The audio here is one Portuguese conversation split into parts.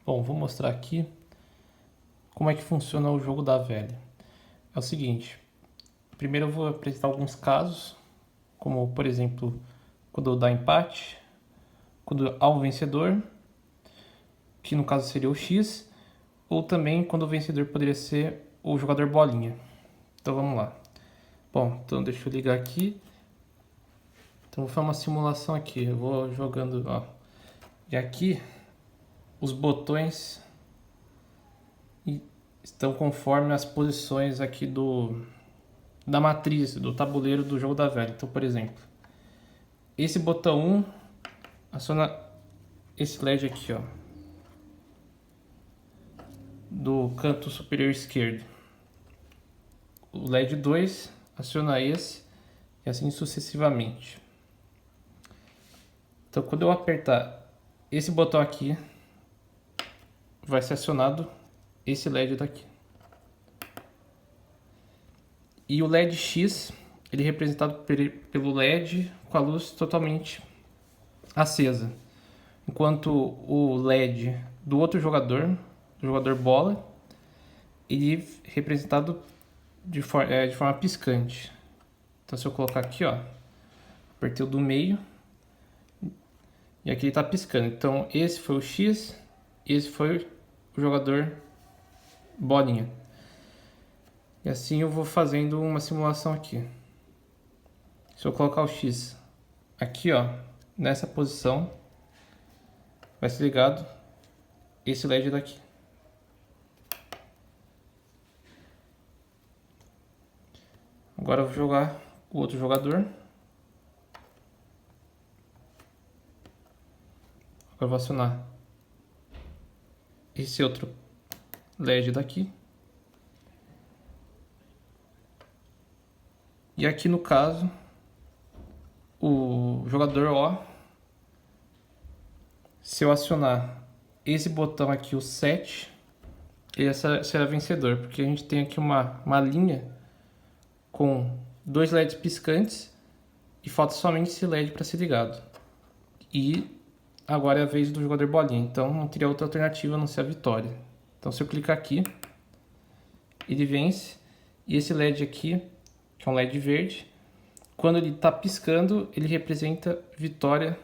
Bom, vou mostrar aqui como é que funciona o jogo da velha. É o seguinte, primeiro eu vou apresentar alguns casos, como por exemplo, quando dá empate, quando há um vencedor, que no caso seria o X, ou também quando o vencedor poderia ser o jogador bolinha. Então vamos lá. Bom, então deixa eu ligar aqui. Então vou fazer uma simulação aqui, eu vou jogando, ó. E aqui os botões estão conforme as posições aqui da matriz, do tabuleiro do jogo da velha. Então, por exemplo, esse botão 1 aciona esse LED aqui, ó, do canto superior esquerdo. O LED 2 aciona esse e assim sucessivamente. Então, quando eu apertar esse botão aqui, vai ser acionado esse LED daqui. E o LED X, ele é representado pelo LED com a luz totalmente acesa. Enquanto o LED do outro jogador, do jogador bola, ele é representado de forma piscante. Então se eu colocar aqui, ó, apertei o do meio, e aqui ele está piscando. Então esse foi o X, esse foi o jogador bolinha. E assim eu vou fazendo uma simulação aqui. Se eu colocar o X aqui, ó, nessa posição, vai ser ligado esse LED daqui. Agora eu vou jogar o outro jogador. Agora eu vou acionar esse outro LED daqui. E aqui no caso, o jogador O, se eu acionar esse botão aqui, o 7, ele será vencedor, porque a gente tem aqui uma linha com dois LEDs piscantes e falta somente esse LED para ser ligado. E agora é a vez do jogador bolinha, então não teria outra alternativa a não ser a vitória. Então se eu clicar aqui, ele vence, e esse LED aqui, que é um LED verde, quando ele está piscando, ele representa vitória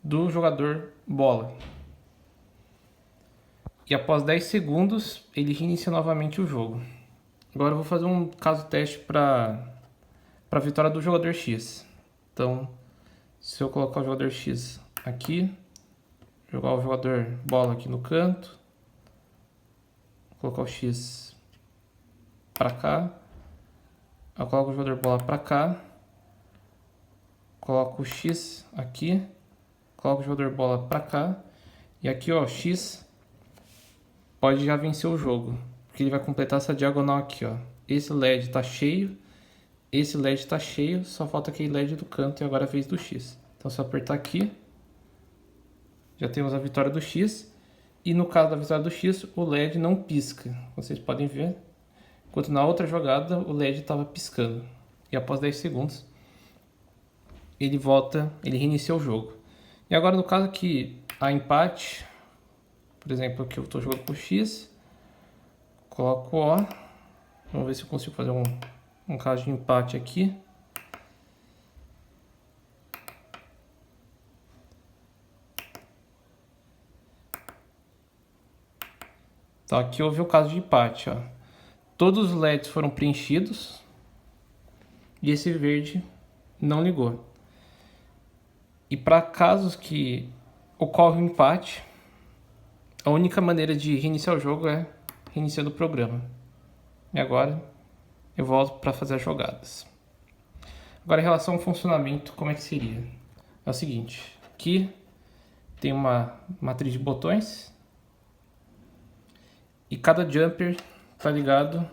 do jogador bola. E após 10 segundos, ele reinicia novamente o jogo. Agora eu vou fazer um caso teste para a vitória do jogador X. Então, se eu colocar o jogador X aqui, jogar o jogador bola aqui no canto, colocar o X para cá, eu coloco o jogador bola para cá, coloco o X aqui, coloco o jogador bola para cá, e aqui, ó, X pode já vencer o jogo, porque ele vai completar essa diagonal aqui, ó. Esse LED tá cheio, esse LED tá cheio, só falta aquele LED do canto e agora é a vez do X. Então se eu apertar aqui, já temos a vitória do X, e no caso da vitória do X, o LED não pisca, vocês podem ver, enquanto na outra jogada o LED estava piscando. E após 10 segundos, ele volta, ele reinicia o jogo. E agora no caso que há empate, por exemplo, aqui eu estou jogando com X, coloco O, vamos ver se eu consigo fazer um caso de empate aqui. Então aqui houve o caso de empate, ó. Todos os LEDs foram preenchidos e esse verde não ligou. E para casos que ocorre um empate, a única maneira de reiniciar o jogo é reiniciando o programa. E agora eu volto para fazer as jogadas. Agora em relação ao funcionamento, como é que seria? É o seguinte, aqui tem uma matriz de botões e cada jumper está ligado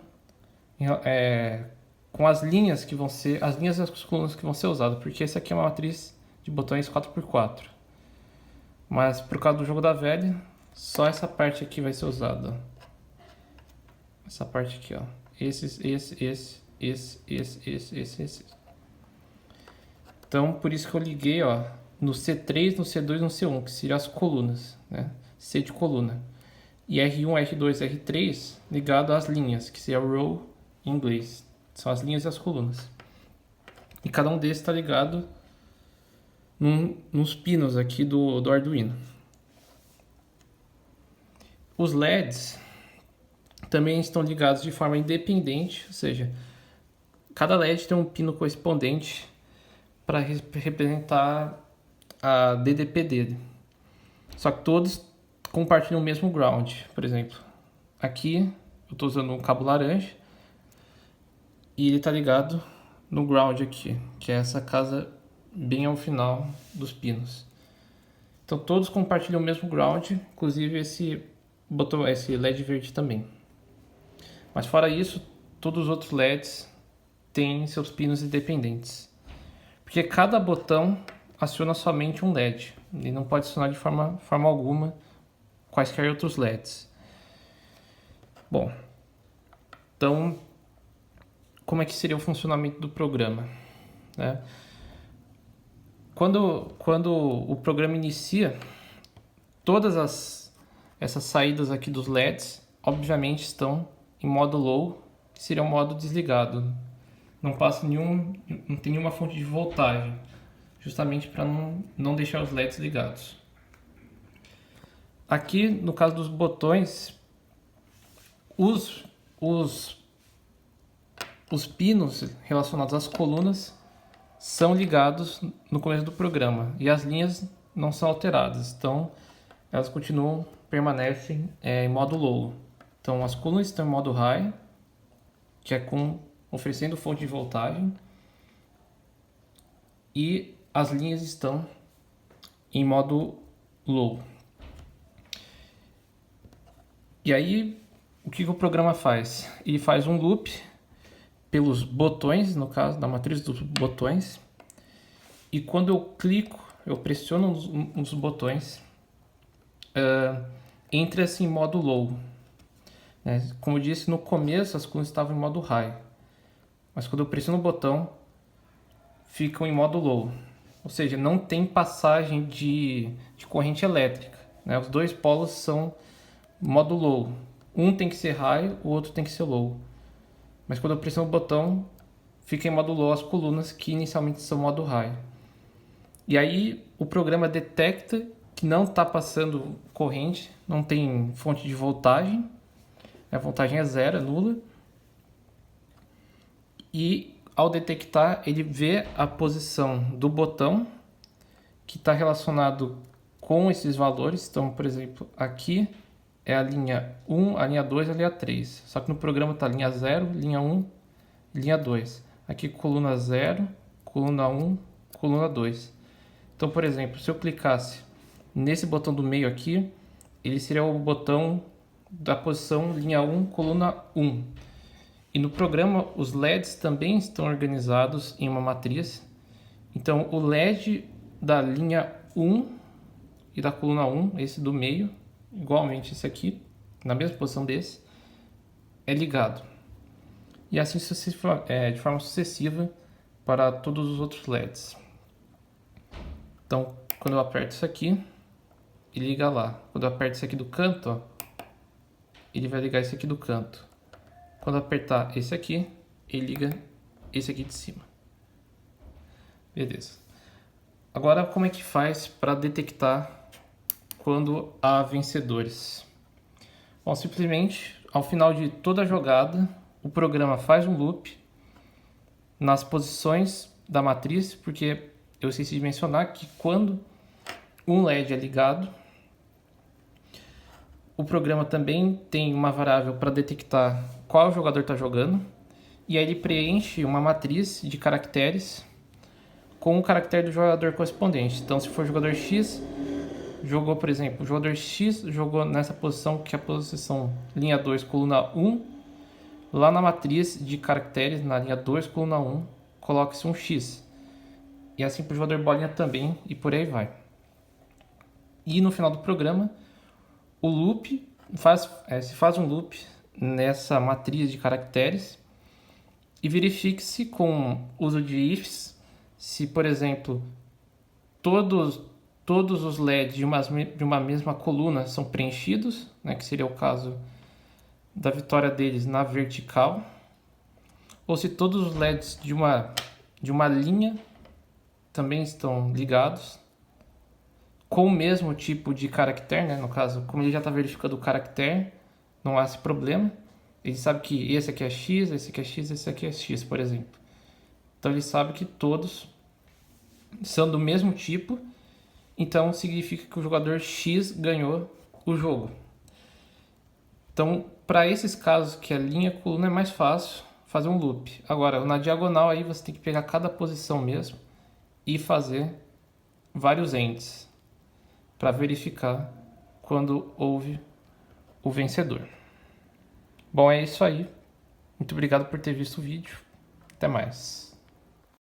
com as linhas que vão ser, as linhas das colunas que vão ser usadas, porque essa aqui é uma matriz de botões 4x4. Mas por causa do jogo da velha, só essa parte aqui vai ser usada. Essa parte aqui, ó. Esse. Então, por isso que eu liguei, ó, no C3, no C2 e no C1, que seriam as colunas, né? C de coluna. e R1, R2, R3 ligado às linhas, que seria row em inglês. São as linhas e as colunas. E cada um desses está ligado nos pinos aqui do Arduino. Os LEDs também estão ligados de forma independente, ou seja, cada LED tem um pino correspondente para representar a DDP dele. Só que todos compartilham o mesmo ground. Por exemplo, aqui eu estou usando um cabo laranja e ele está ligado no ground aqui, que é essa casa bem ao final dos pinos. Então todos compartilham o mesmo ground, inclusive esse LED verde também. Mas fora isso, todos os outros LEDs têm seus pinos independentes. Porque cada botão aciona somente um LED. Ele não pode acionar de forma alguma quaisquer outros LEDs. Bom, então como é que seria o funcionamento do programa, né? Quando o programa inicia, todas essas saídas aqui dos LEDs, obviamente estão em modo low, que seria o modo desligado. Não tem nenhuma fonte de voltagem, justamente para não deixar os LEDs ligados. Aqui, no caso dos botões, os pinos relacionados às colunas são ligados no começo do programa e as linhas não são alteradas, então elas permanecem em modo low. Então as colunas estão em modo high, que é oferecendo fonte de voltagem, e as linhas estão em modo low. E aí o que o programa faz? Ele faz um loop pelos botões, no caso da matriz dos botões, e quando eu pressiono uns botões, entra-se em modo low. Como eu disse, no começo as colunas estavam em modo high, mas quando eu pressiono o botão, ficam em modo low, ou seja, não tem passagem de corrente elétrica, né? Os dois polos são modo low, um tem que ser high, o outro tem que ser low. Mas quando eu pressiono o botão, fica em modo low as colunas que inicialmente são modo high. E aí o programa detecta que não está passando corrente, não tem fonte de voltagem, a voltagem é zero, é nula. E ao detectar, ele vê a posição do botão que está relacionado com esses valores. Então, por exemplo, aqui é a linha 1, a linha 2 e a linha 3. Só que no programa está linha 0, linha 1, linha 2. Aqui coluna 0, coluna 1, coluna 2. Então, por exemplo, se eu clicasse nesse botão do meio aqui, ele seria o botão da posição linha 1, coluna 1. E no programa, os LEDs também estão organizados em uma matriz. Então, o LED da linha 1 e da coluna 1, esse do meio, igualmente esse aqui, na mesma posição desse, é ligado. E assim de forma sucessiva para todos os outros LEDs. Então, quando eu aperto isso aqui, ele liga lá. Quando eu aperto isso aqui do canto, ó, ele vai ligar esse aqui do canto. Quando eu apertar esse aqui, ele liga esse aqui de cima. Beleza. Agora, como é que faz para detectar quando há vencedores? Bom, simplesmente, ao final de toda a jogada, o programa faz um loop nas posições da matriz, porque eu esqueci de mencionar que quando um LED é ligado, o programa também tem uma variável para detectar qual jogador está jogando, e aí ele preenche uma matriz de caracteres com o caractere do jogador correspondente. Então, se for jogador X, jogou, por exemplo, o jogador X jogou nessa posição, que é a posição linha 2, coluna 1, lá na matriz de caracteres, na linha 2, coluna 1, coloque-se um X. E assim para o jogador bolinha também, e por aí vai. E no final do programa, o loop se faz um loop nessa matriz de caracteres e verifique-se com uso de ifs se, por exemplo, todos todos os LEDs de uma mesma coluna são preenchidos, né, que seria o caso da vitória deles na vertical, ou se todos os LEDs de uma linha também estão ligados, com o mesmo tipo de caractere, né? No caso, como ele já está verificando o caractere, não há esse problema. Ele sabe que esse aqui é X, esse aqui é X, esse aqui é X, por exemplo. Então ele sabe que todos são do mesmo tipo, então significa que o jogador X ganhou o jogo. Então, para esses casos que a linha e a coluna é mais fácil fazer um loop. Agora, na diagonal aí você tem que pegar cada posição mesmo e fazer vários ends para verificar quando houve o vencedor. Bom, é isso aí. Muito obrigado por ter visto o vídeo. Até mais.